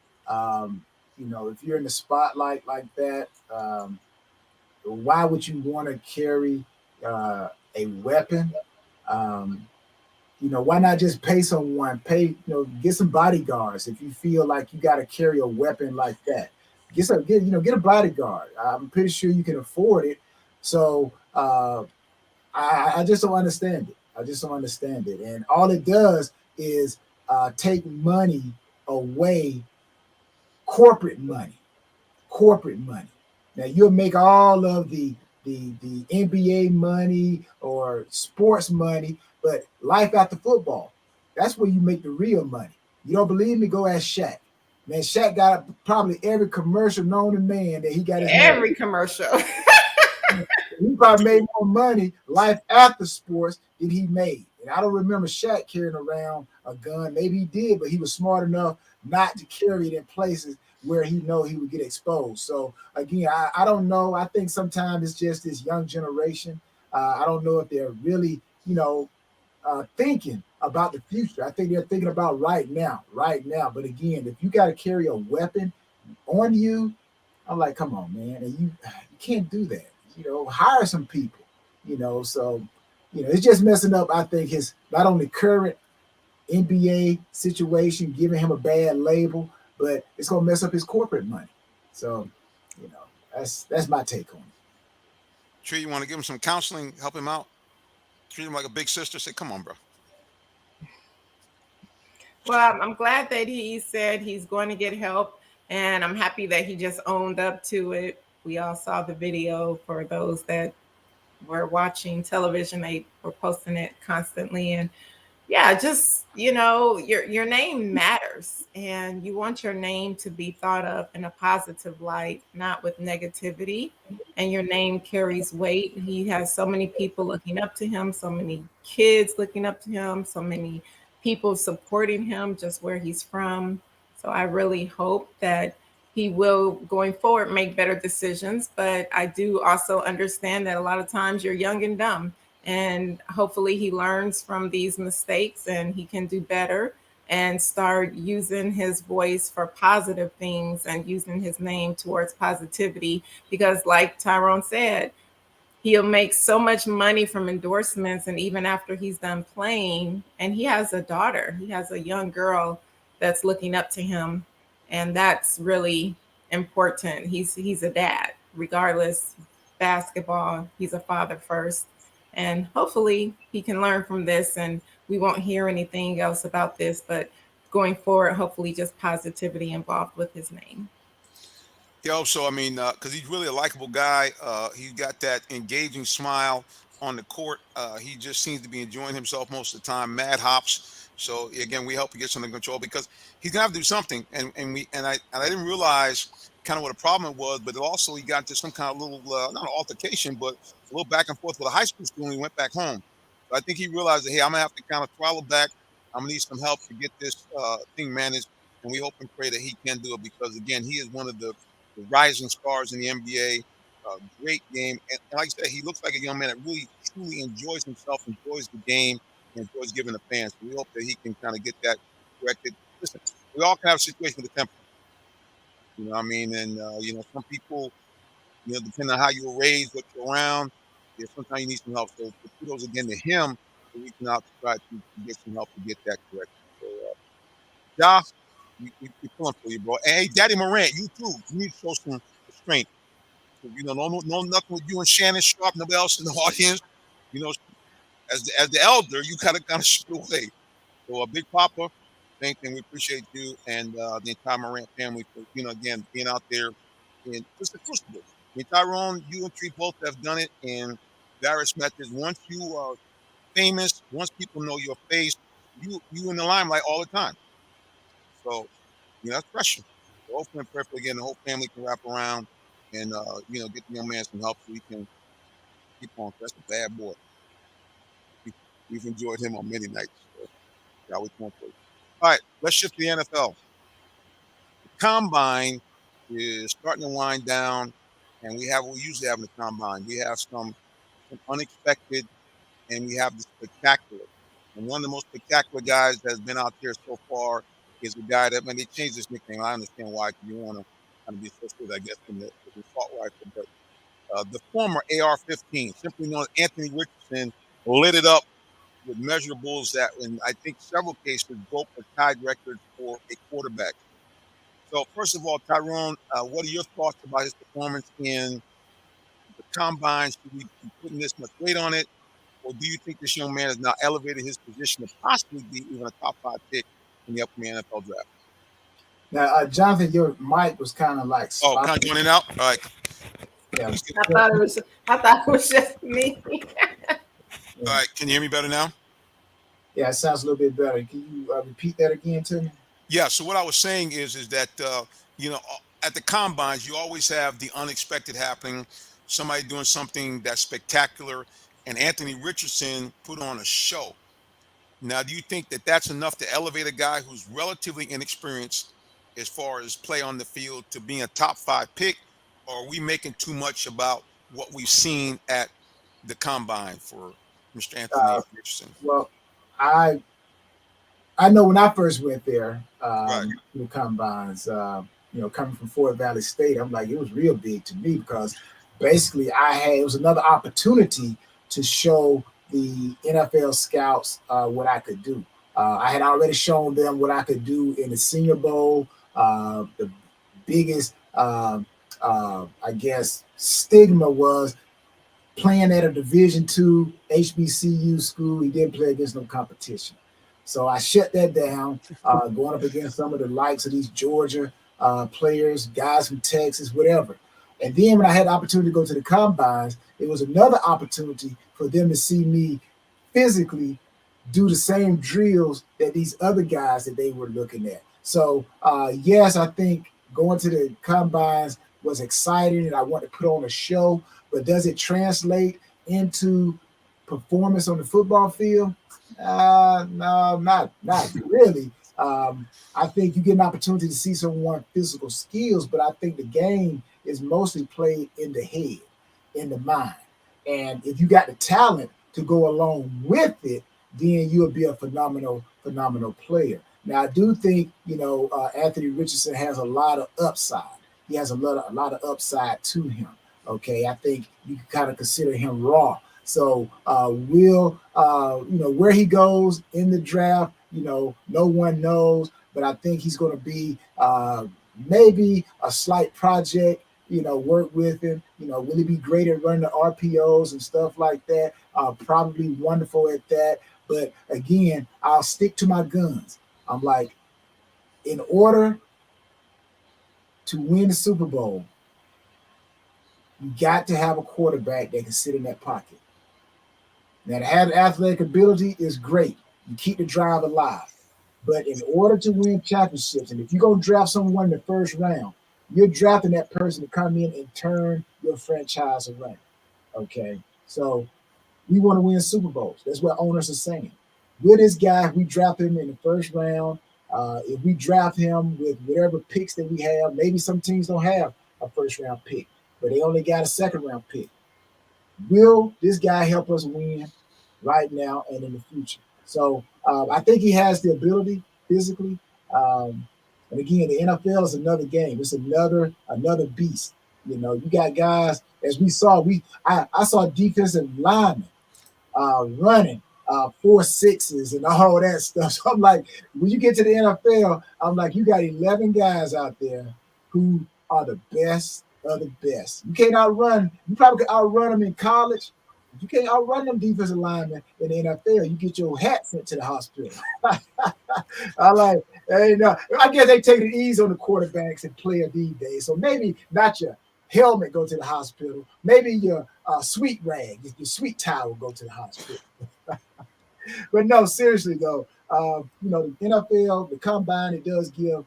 If you're in the spotlight like that, why would you want to carry a weapon? Why not just pay someone? Get some bodyguards if you feel like you got to carry a weapon like that. Get a bodyguard. I'm pretty sure you can afford it. So I just don't understand it. And all it does is take money away, corporate money. Now you'll make all of the NBA money or sports money, but life after football, that's where you make the real money. You don't believe me? Go ask Shaq. Man, Shaq got probably every commercial known to man that he got. Every commercial. He probably made more money life after sports than he made. And I don't remember Shaq carrying around a gun. Maybe he did, but he was smart enough not to carry it in places where he would get exposed. So again, I don't know. I think sometimes it's just this young generation. I don't know if they're really, thinking about the future. I think they're thinking about right now. But again, if you got to carry a weapon on you, I'm like, come on, man. And you can't do that. Hire some people, so, it's just messing up, I think, his not only current NBA situation, giving him a bad label, but it's going to mess up his corporate money. So, that's my take on it. Tree, you want to give him some counseling, help him out? Treat him like a big sister. Say, come on, bro. Well, I'm glad that he said he's going to get help, and I'm happy that he just owned up to it. We all saw the video. For those that were watching television, they were posting it constantly. And yeah, just, your name matters, and you want your name to be thought of in a positive light, not with negativity. And your name carries weight. He has so many people looking up to him, so many kids looking up to him, so many people supporting him just where he's from. So I really hope that he will, going forward, make better decisions. But I do also understand that a lot of times you're young and dumb. And hopefully he learns from these mistakes and he can do better and start using his voice for positive things and using his name towards positivity. Because like Tyrone said, he'll make so much money from endorsements. And even after he's done playing, and he has a daughter, he has a young girl that's looking up to him. And that's really important. He's a dad, regardless, basketball, he's a father first. And hopefully he can learn from this and we won't hear anything else about this. But going forward, hopefully just positivity involved with his name. Yeah, so I mean, because he's really a likable guy. He's got that engaging smile on the court. He just seems to be enjoying himself most of the time. Mad hops. So again, we help him get something under control because he's gonna have to do something. And I didn't realize kind of what the problem was, but also he got into some kind of little, not an altercation, but a little back and forth with a high school student when he went back home. So I think he realized that, hey, I'm going to have to kind of throttle back. I'm going to need some help to get this thing managed. And we hope and pray that he can do it because, again, he is one of the rising stars in the NBA. Great game. And like I said, he looks like a young man that really, truly enjoys himself, enjoys the game, and enjoys giving the fans. So we hope that he can kind of get that corrected. Listen, we all can have a situation with the temper. You know what I mean? And, some people, depending on how you were raised, what you're around, sometimes you need some help. So kudos again to him for reaching out to try to get some help to get that corrected. So, Ja, we pulling for you, bro. And hey, Daddy Morant, you too. You need to show some restraint. So, no nothing with you and Shannon Sharp, nobody else in the audience. As the elder, you gotta kind of shoot away. So, Big Papa, same thing. We appreciate you and the entire Morant family for again being out there in just the crucible. I mean, Tyrone, you and Tree both have done it in various methods. Once you are famous, once people know your face, you in the limelight all the time. So that's pressure. So hopefully and prayerfully again, the whole family can wrap around and get the young man some help so he can keep on. That's a bad boy. We've enjoyed him on many nights. So, yeah, we can for you. All right, let's shift to the NFL. The combine is starting to wind down, and we have what we usually have in the combine. We have some unexpected, and we have the spectacular. And one of the most spectacular guys that's been out there so far is the guy that, when they changed his nickname, I understand why, because you want to kind of be associated, I guess, in the assault rifle. But the former AR-15, simply known as Anthony Richardson, lit it up with measurables that, in I think several cases, broke or tied records for a quarterback. So, first of all, Tyrone, what are your thoughts about his performance in the combine? Should we be putting this much weight on it? Or do you think this young man has now elevated his position to possibly be even a top 5 pick in the upcoming NFL draft? Now, Jonathan, your mic was kind of like kind of joining out. All right. Yeah. I thought it was just me. All right. Can you hear me better now? Yeah, it sounds a little bit better. Can you repeat that again to me? Yeah. So what I was saying is that at the combines you always have the unexpected happening. Somebody doing something that's spectacular, and Anthony Richardson put on a show. Now, do you think that that's enough to elevate a guy who's relatively inexperienced as far as play on the field to being a top 5 pick? Or are we making too much about what we've seen at the combine for Mr. Anthony Richardson? Well, I know when I first went there, Right. the combines, coming from Fort Valley State, I'm like, it was real big to me because basically it was another opportunity to show the NFL scouts what I could do. I had already shown them what I could do in the Senior Bowl. The biggest, I guess, stigma was playing at a Division II HBCU school. He didn't play against no competition. So I shut that down, going up against some of the likes of these Georgia players, guys from Texas, whatever. And then when I had the opportunity to go to the combines, it was another opportunity for them to see me physically do the same drills that these other guys that they were looking at. So, yes, I think going to the combines was exciting and I want to put on a show, but does it translate into performance on the football field? No, not really. I think you get an opportunity to see someone's physical skills, but I think the game is mostly played in the head, in the mind. And if you got the talent to go along with it, then you'll be a phenomenal player. Now, I do think, Anthony Richardson has a lot of upside. He has a lot of upside to him. Okay, I think you can kind of consider him raw. So where he goes in the draft, no one knows, but I think he's going to be maybe a slight project, work with him, will he be great at running the RPOs and stuff like that? Probably wonderful at that. But again, I'll stick to my guns. I'm like, in order to win the Super Bowl, you got to have a quarterback that can sit in that pocket. Now, to have athletic ability is great. You keep the drive alive. But in order to win championships, and if you're going to draft someone in the first round, you're drafting that person to come in and turn your franchise around. Okay, so we want to win Super Bowls. That's what owners are saying. With this guy, if we draft him in the first round, if we draft him with whatever picks that we have, maybe some teams don't have a first round pick, but they only got a second round pick. Will this guy help us win right now and in the future? So I think he has the ability physically. And again, the NFL is another game. It's another beast. You know, you got guys, as we saw, I saw defensive linemen running 4.6s and all that stuff. So I'm like, when you get to the NFL, I'm like, you got 11 guys out there who are the best of the best. You can't outrun. You probably could outrun them in college. You can't outrun them defensive linemen in the NFL. You get your hat sent to the hospital. I like, hey, no, I guess they take it easy on the quarterbacks and players these days. So maybe not your helmet go to the hospital. Maybe your sweet rag, your sweet towel go to the hospital. But no, seriously though, you know, the NFL, the combine, it does give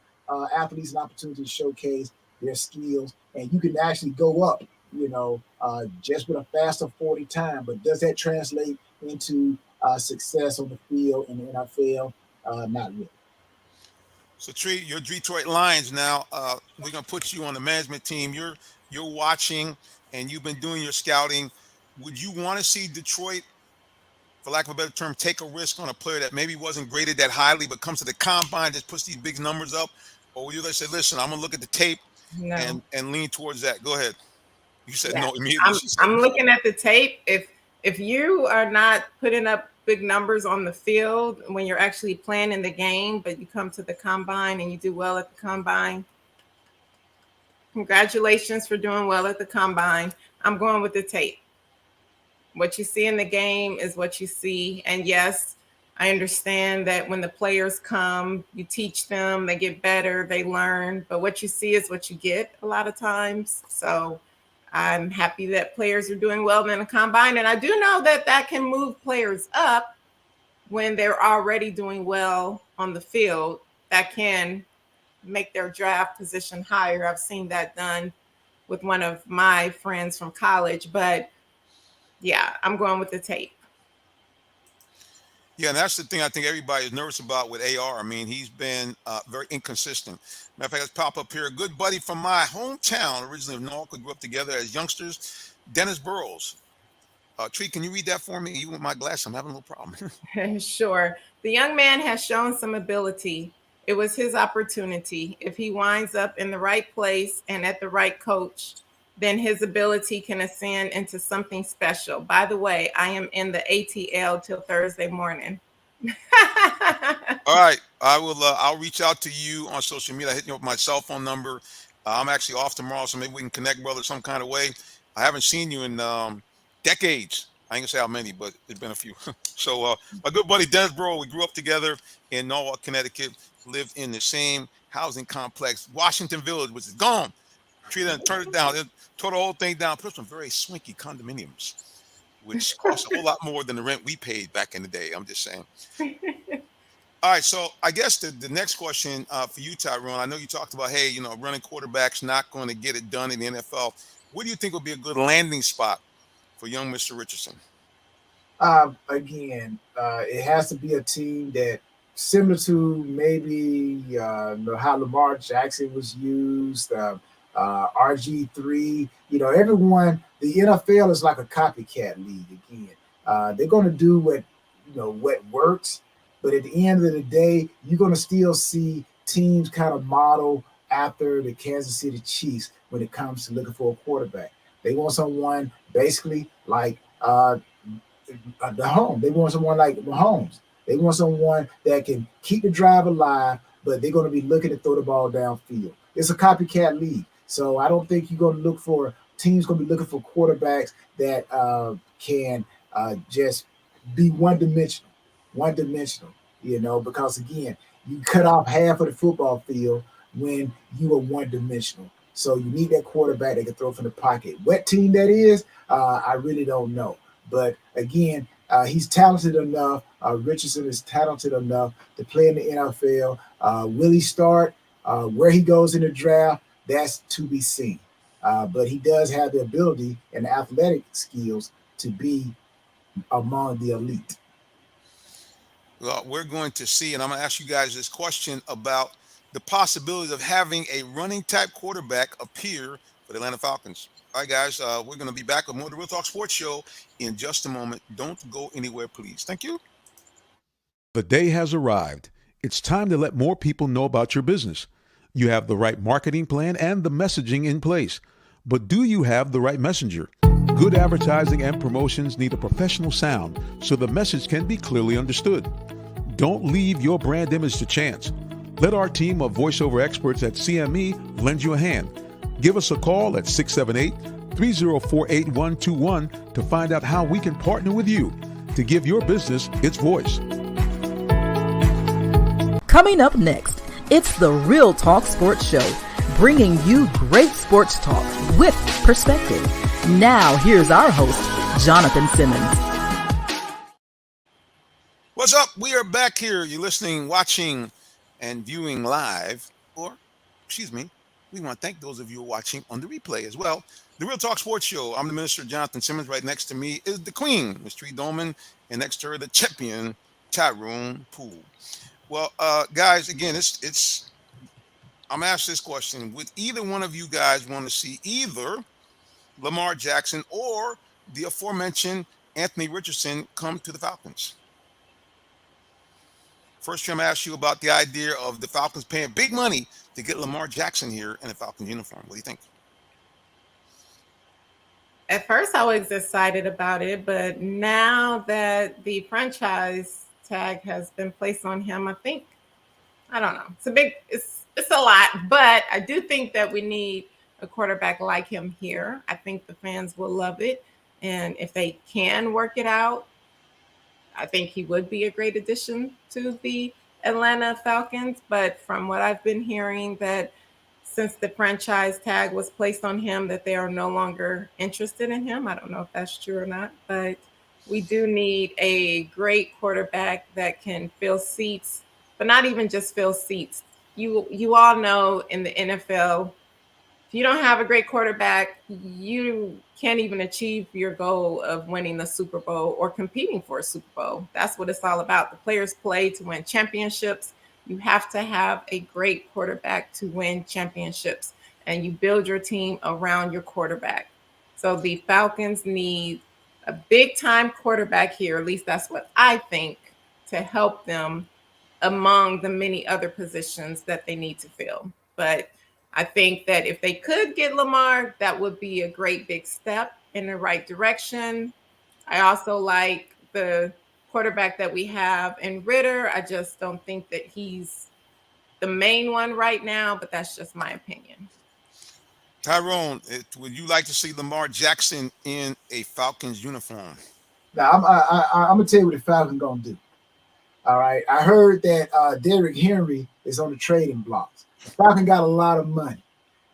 athletes an opportunity to showcase their skills, and you can actually go up, you know, just with a faster 40 time. But does that translate into success on the field in the NFL? Not really. So, Tree, your Detroit Lions now, we're going to put you on the management team. You're watching, and you've been doing your scouting. Would you want to see Detroit, for lack of a better term, take a risk on a player that maybe wasn't graded that highly, but comes to the combine, just puts these big numbers up? Or would you say, listen, I'm going to look at the tape No. and lean towards that? Go ahead. You said Yeah. no immediately. I'm looking at the tape. If you are not putting up big numbers on the field when you're actually playing in the game, but you come to the combine and you do well at the combine, congratulations for doing well at the combine. I'm going with the tape. What you see in the game is what you see. And yes, I understand that when the players come, you teach them, they get better, they learn. But what you see is what you get a lot of times. So I'm happy that players are doing well in the combine. And I do know that that can move players up when they're already doing well on the field. That can make their draft position higher. I've seen that done with one of my friends from college. But yeah, I'm going with the tape. Yeah, and that's the thing I think everybody is nervous about with AR. I mean, he's been very inconsistent. Matter of fact, let's pop up here. A good buddy from my hometown, originally of Norfolk, we grew up together as youngsters, Dennis Burrows. Tree, can you read that for me? Even with my glasses, I'm having a little problem. Sure. The young man has shown some ability. It was his opportunity. If he winds up in the right place and at the right coach, then his ability can ascend into something special. By the way, I am in the ATL till Thursday morning. All right, I will. I'll reach out to you on social media. I hit you with my cell phone number. I'm actually off tomorrow, so maybe we can connect, brother, some kind of way. I haven't seen you in decades. I ain't gonna say how many, but it's been a few. So, my good buddy Dennis Burrow, we grew up together in Norwalk, Connecticut. Lived in the same housing complex, Washington Village, which is gone. Tree done turned it down. It tore the whole thing down. Put some very swanky condominiums, which cost a whole lot more than the rent we paid back in the day. I'm just saying. All right, so I guess the next question for you, Tyrone, I know you talked about, hey, you know, running quarterback's not going to get it done in the NFL. What do you think would be a good landing spot for young Mr. Richardson? Again, it has to be a team that similar to maybe how Lamar Jackson was used, RG3. You know, everyone. The NFL is like a copycat league again. They're going to do what works. But at the end of the day, you're going to still see teams kind of model after the Kansas City Chiefs when it comes to looking for a quarterback. They want someone basically like the home. They want someone like Mahomes. They want someone that can keep the drive alive, but they're going to be looking to throw the ball downfield. It's a copycat league. So I don't think you're going to look for teams going to be looking for quarterbacks that can just be one-dimensional, you know, because again, you cut off half of the football field when you are one-dimensional. So you need that quarterback that can throw from the pocket. What team that is, I really don't know. But again, he's talented enough. Richardson is talented enough to play in the NFL. Will he start? Where he goes in the draft, that's to be seen. But he does have the ability and the athletic skills to be among the elite. Well, we're going to see, and I'm going to ask you guys this question about the possibilities of having a running type quarterback appear for the Atlanta Falcons. All right, guys, we're going to be back with more of the Real Talk Sports Show in just a moment. Don't go anywhere, please. Thank you. The day has arrived. It's time to let more people know about your business. You have the right marketing plan and the messaging in place. But do you have the right messenger? Good advertising and promotions need a professional sound so the message can be clearly understood. Don't leave your brand image to chance. Let our team of voiceover experts at CME lend you a hand. Give us a call at 678-304-8121 to find out how we can partner with you to give your business its voice. Coming up next, it's the Real Talk Sports Show, bringing you great sports talk with perspective. Now, here's our host, Jonathan Simmons. What's up? We are back here. You're listening, watching, and viewing live. Or, excuse me, we want to thank those of you who are watching on the replay as well. The Real Talk Sports Show. I'm the Minister, Jonathan Simmons. Right next to me is the Queen, Ms. Tree Dolman, and next to her, the champion, Tyrone Poole. Well, guys, again, it's. I'm asked this question: would either one of you guys want to see either Lamar Jackson or the aforementioned Anthony Richardson come to the Falcons? First, I'm going to ask you about the idea of the Falcons paying big money to get Lamar Jackson here in a Falcons uniform. What do you think? At first, I was excited about it, but now that the franchise tag has been placed on him, I don't know. It's a lot, but I do think that we need a quarterback like him here. I think the fans will love it. And if they can work it out, I think he would be a great addition to the Atlanta Falcons. But from what I've been hearing, that since the franchise tag was placed on him, that they are no longer interested in him. I don't know if that's true or not, but we do need a great quarterback that can fill seats, but not even just fill seats. You all know in the NFL, if you don't have a great quarterback, you can't even achieve your goal of winning the Super Bowl or competing for a Super Bowl. That's what it's all about. The players play to win championships. You have to have a great quarterback to win championships, and you build your team around your quarterback. So the Falcons need a big-time quarterback here, at least that's what I think, to help them among the many other positions that they need to fill. But I think that if they could get Lamar, that would be a great big step in the right direction. I also like the quarterback that we have in Ritter. I just don't think that he's the main one right now, but that's just my opinion. Tyrone, would you like to see Lamar Jackson in a Falcons uniform? Now, I'm going to tell you what the Falcons going to do. All right. I heard that Derrick Henry is on the trading blocks. The Falcons got a lot of money.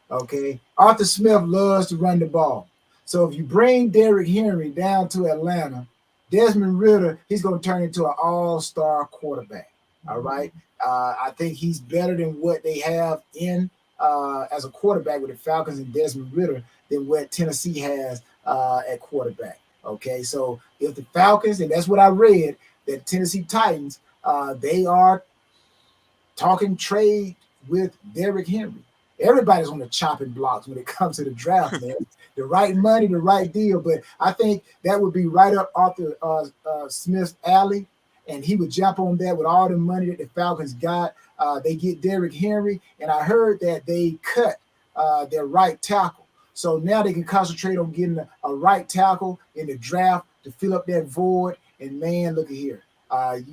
Okay. Arthur Smith loves to run the ball. So if you bring Derrick Henry down to Atlanta, Desmond Ridder, he's going to turn into an all-star quarterback. All right. I think he's better than what they have in as a quarterback with the Falcons and Desmond Ridder than what Tennessee has at quarterback. Okay. So if the Falcons, and that's what I read, that Tennessee Titans, they are talking trade with Derrick Henry. Everybody's on the chopping blocks when it comes to the draft, man. The right money, the right deal. But I think that would be right up Arthur Smith's alley, and he would jump on that with all the money that the Falcons got. They get Derrick Henry, and I heard that they cut their right tackle. So now they can concentrate on getting a right tackle in the draft to fill up that void. And man, look at here. I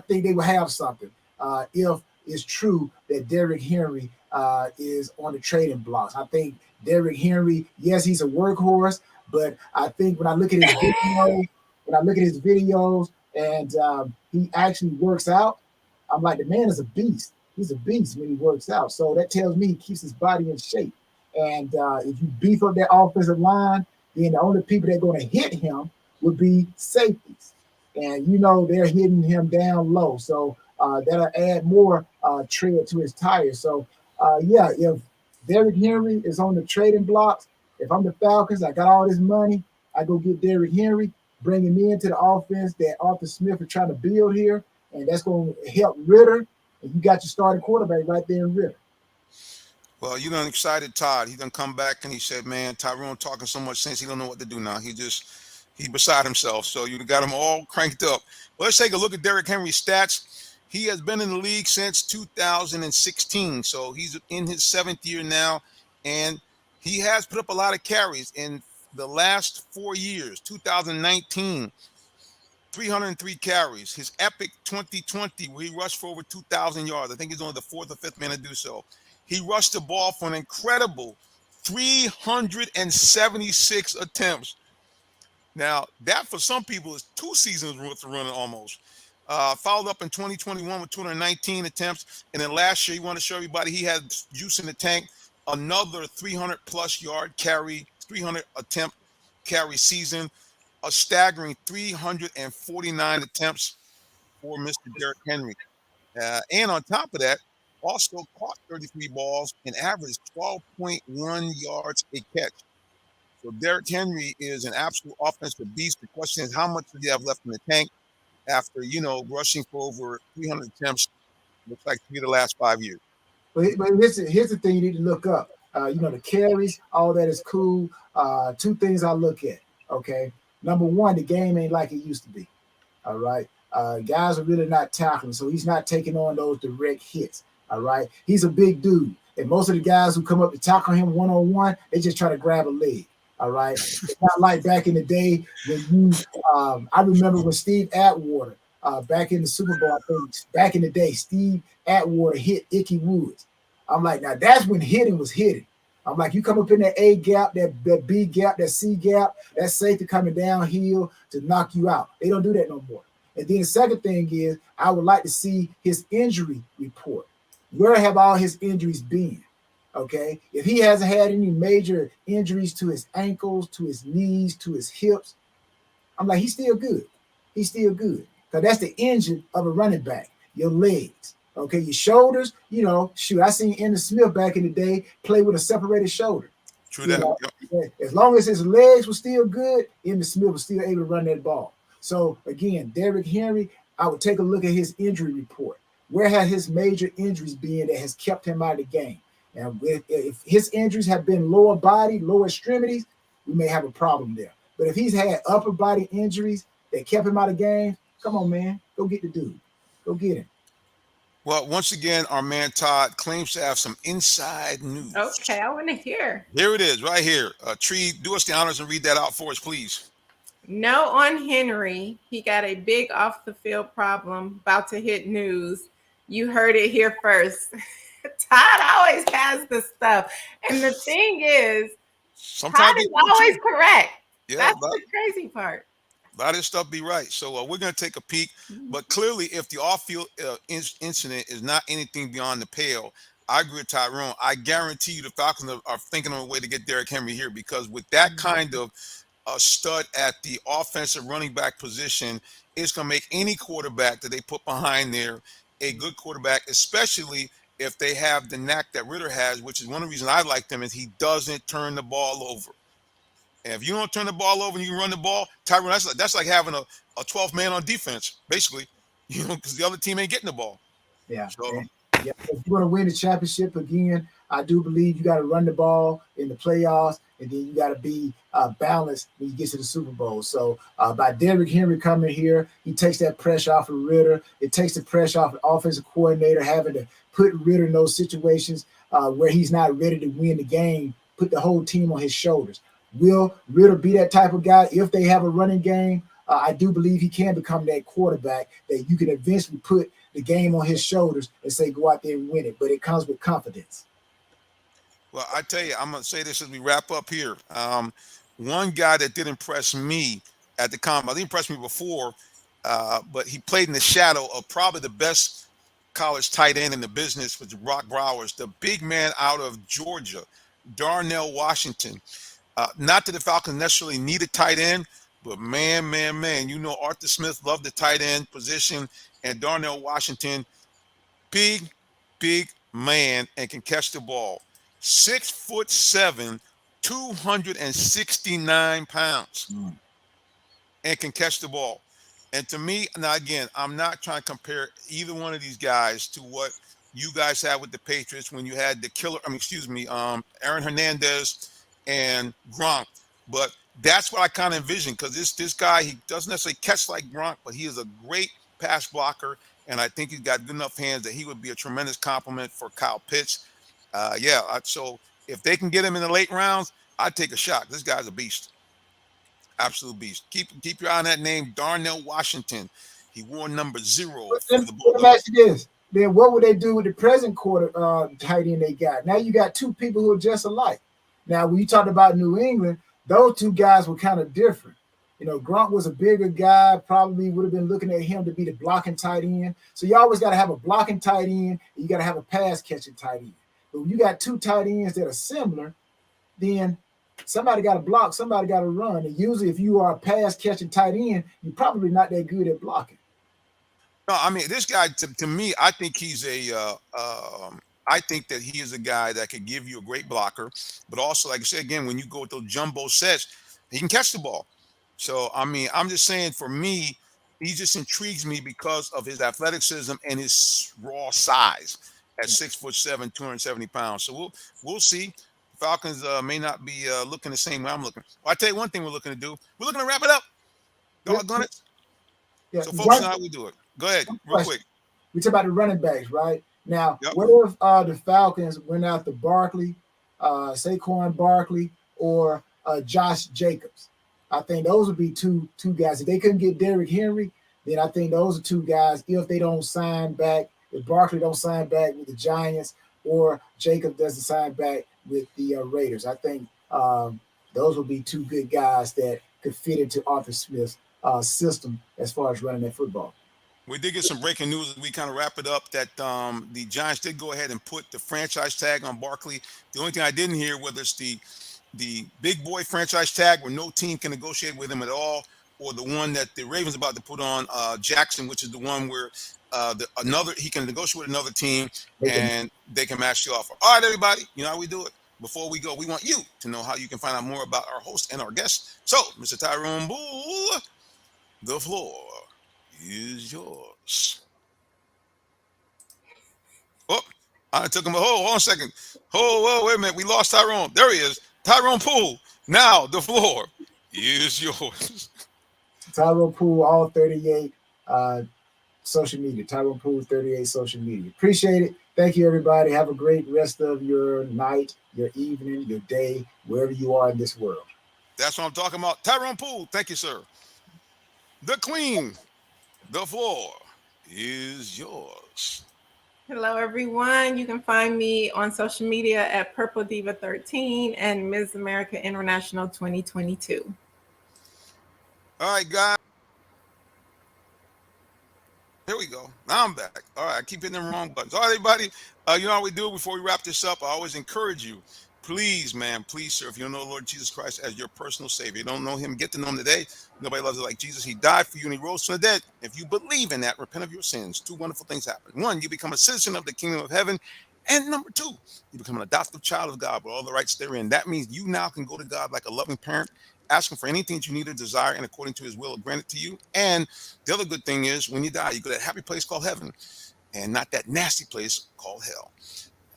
think they will have something if it's true that Derrick Henry is on the trading blocks. I think Derrick Henry, yes, he's a workhorse, but I think when I look at his videos, and he actually works out, I'm like, the man is a beast. He's a beast when he works out. So that tells me he keeps his body in shape. And if you beef up that offensive line, then the only people that are going to hit him would be safeties. And, they're hitting him down low. So that'll add more tread to his tires. So, if Derrick Henry is on the trading blocks. If I'm the Falcons, I got all this money. I go get Derrick Henry, bring him into the offense that Arthur Smith is trying to build here, and that's going to help Ritter. And you got your starting quarterback right there in Ritter. Well, you done excited Todd. He done come back and he said, man, Tyrone talking so much sense, he don't know what to do now. He beside himself. So you got him all cranked up. Well, let's take a look at Derrick Henry's stats. He has been in the league since 2016. So he's in his 7th year now. And he has put up a lot of carries in the last 4 years. 2019, 303 carries. His epic 2020, where he rushed for over 2,000 yards. I think he's only the 4th or 5th man to do so. He rushed the ball for an incredible 376 attempts. Now, that for some people is 2 seasons worth of running almost. Followed up in 2021 with 219 attempts. And then last year, he wanted to show everybody he had juice in the tank. Another 300-plus yard carry, 300 attempt carry season. A staggering 349 attempts for Mr. Derrick Henry. And on top of that, also caught 33 balls and averaged 12.1 yards a catch. So Derrick Henry is an absolute offensive beast. The question is, how much does he have left in the tank after, rushing for over 300 attempts, looks like to be the last 5 years. But here's the thing you need to look up. The carries, all that is cool. 2 things I look at, okay? Number one, the game ain't like it used to be, all right? Guys are really not tackling, so he's not taking on those direct hits, all right? He's a big dude, and most of the guys who come up to tackle him one-on-one, they just try to grab a leg, all right? It's not like back in the day when I remember when Steve Atwater, back in the Super Bowl, I think, back in the day, Steve Atwater hit Ickey Woods. I'm like, now that's when hitting was hitting. I'm like, you come up in that A gap, that B gap, that C gap, that's safety coming downhill to knock you out. They don't do that no more. And then the second thing is, I would like to see his injury report. Where have all his injuries been? Okay. If he hasn't had any major injuries to his ankles, to his knees, to his hips, I'm like, he's still good. He's still good. Because that's the engine of a running back, your legs. Okay, your shoulders, I seen Anthony Smith back in the day play with a separated shoulder. True that. As long as his legs were still good, Anthony Smith was still able to run that ball. So, again, Derrick Henry, I would take a look at his injury report. Where have his major injuries been that has kept him out of the game? And if his injuries have been lower body, lower extremities, we may have a problem there. But if he's had upper body injuries that kept him out of game, come on, man, go get the dude. Go get him. Well, once again, our man Todd claims to have some inside news. Okay, I want to hear. Here it is, right here. Tree, do us the honors and read that out for us, please. No on Henry. He got a big off-the-field problem about to hit news. You heard it here first. Todd always has the stuff. And the thing is, Todd is always correct. Yeah, that's the crazy part. A lot of this stuff be right. So we're going to take a peek. But clearly, if the off-field incident is not anything beyond the pale, I agree with Tyrone. I guarantee you the Falcons are thinking of a way to get Derrick Henry here, because with that kind of stud at the offensive running back position, it's going to make any quarterback that they put behind there a good quarterback, especially if they have the knack that Ritter has, which is one of the reasons I like them, is he doesn't turn the ball over. And if you don't turn the ball over and you can run the ball, Tyrone, that's like having a 12th man on defense, basically, because the other team ain't getting the ball. Yeah. So, if you want to win the championship again, I do believe you got to run the ball in the playoffs, and then you got to be balanced when you get to the Super Bowl. So by Derrick Henry coming here, he takes that pressure off of Ritter. It takes the pressure off the offensive coordinator having to put Ritter in those situations where he's not ready to win the game, put the whole team on his shoulders. Will Ritter be that type of guy? If they have a running game, I do believe he can become that quarterback that you can eventually put the game on his shoulders and say, go out there and win it. But it comes with confidence. Well, I tell you, I'm going to say this as we wrap up here. One guy that did impress me at the combine, he impressed me before, but he played in the shadow of probably the best college tight end in the business, with Brock Bowers, the big man out of Georgia, Darnell Washington. Not that the Falcons necessarily need a tight end, but man, Arthur Smith loved the tight end position, and Darnell Washington, big man, and can catch the ball. 6'7", 269 pounds, and can catch the ball. And to me, now again, I'm not trying to compare either one of these guys to what you guys had with the Patriots when you had the killer. Aaron Hernandez and Gronk. But that's what I kind of envision, because this guy, he doesn't necessarily catch like Gronk, but he is a great pass blocker, and I think he's got good enough hands that he would be a tremendous compliment for Kyle Pitts. So if they can get him in the late rounds, I'd take a shot. This guy's a beast. Absolute beast. Keep your eye on that name, Darnell Washington. He wore number 0 for the Bulldogs. Let me ask you this. Then what would they do with the present quarter tight end they got? Now you got two people who are just alike. Now, when you talked about New England, those two guys were kind of different. You know, Gronk was a bigger guy, probably would have been looking at him to be the blocking tight end. So you always got to have a blocking tight end, and you got to have a pass catching tight end. But when you got two tight ends that are similar, then somebody got to block, somebody got to run. And usually if you are a pass catching tight end, you're probably not that good at blocking. No, I mean, this guy, to me, I think he's I think that he is a guy that could give you a great blocker, but also, like I said, again, when you go with those jumbo sets, he can catch the ball. So, I mean, I'm just saying, for me, he just intrigues me because of his athleticism and his raw size at 6'7", 270 pounds. So we'll see. Falcons may not be looking the same way I'm looking. Well, I tell you one thing we're looking to do. We're looking to wrap it up. Doggone it. Yeah. So, folks, how we do it? Go ahead, real quick. We talk about the running backs, right? Now, Yep. what if the Falcons went after Barkley, Saquon Barkley, or Josh Jacobs? I think those would be two guys. If they couldn't get Derrick Henry, then I think those are two guys. If they don't sign back, if Barkley don't sign back with the Giants, or Jacob doesn't sign back with the Raiders, I think those would be two good guys that could fit into Arthur Smith's system as far as running that football. We did get some breaking news as we kind of wrap it up that the Giants did go ahead and put the franchise tag on Barkley. The only thing I didn't hear, whether it's the big boy franchise tag where no team can negotiate with him at all, or the one that the Ravens about to put on Jackson, which is the one where he can negotiate with another team and they can match the offer. All right, everybody, you know how we do it. Before we go, we want you to know how you can find out more about our host and our guests. So, Mr. Tyrone Bull, the floor is yours. Oh, I took him hold on a second. Whoa, wait a minute. We lost Tyrone. There he is. Tyrone Poole. Now the floor is yours. Tyrone Poole, all 38 social media. Tyrone Poole, 38 social media. Appreciate it. Thank you, everybody. Have a great rest of your night, your evening, your day, wherever you are in this world. That's what I'm talking about. Tyrone Poole. Thank you, sir. The Queen. The floor is yours. Hello, everyone. You can find me on social media at Purple Diva 13 and Ms. America International 2022. All right, guys. Here we go. Now I'm back. All right, I keep hitting the wrong buttons. All right, everybody. You know how we do before we wrap this up? I always encourage you. Please, man, please, sir, if you don't know the Lord Jesus Christ as your personal Savior, you don't know him, get to know him today. Nobody loves it like Jesus. He died for you and he rose from the dead. If you believe in that, repent of your sins. Two wonderful things happen. One, you become a citizen of the kingdom of heaven. And number two, you become an adoptive child of God with all the rights therein. That means you now can go to God like a loving parent, ask him for anything that you need or desire, and according to his will, grant it to you. And the other good thing is when you die, you go to that happy place called heaven and not that nasty place called hell.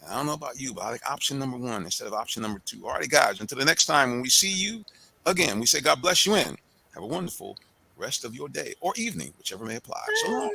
I don't know about you, but I like option number one instead of option number two. All right, guys, until the next time when we see you again, we say God bless you and have a wonderful rest of your day or evening, whichever may apply. So long.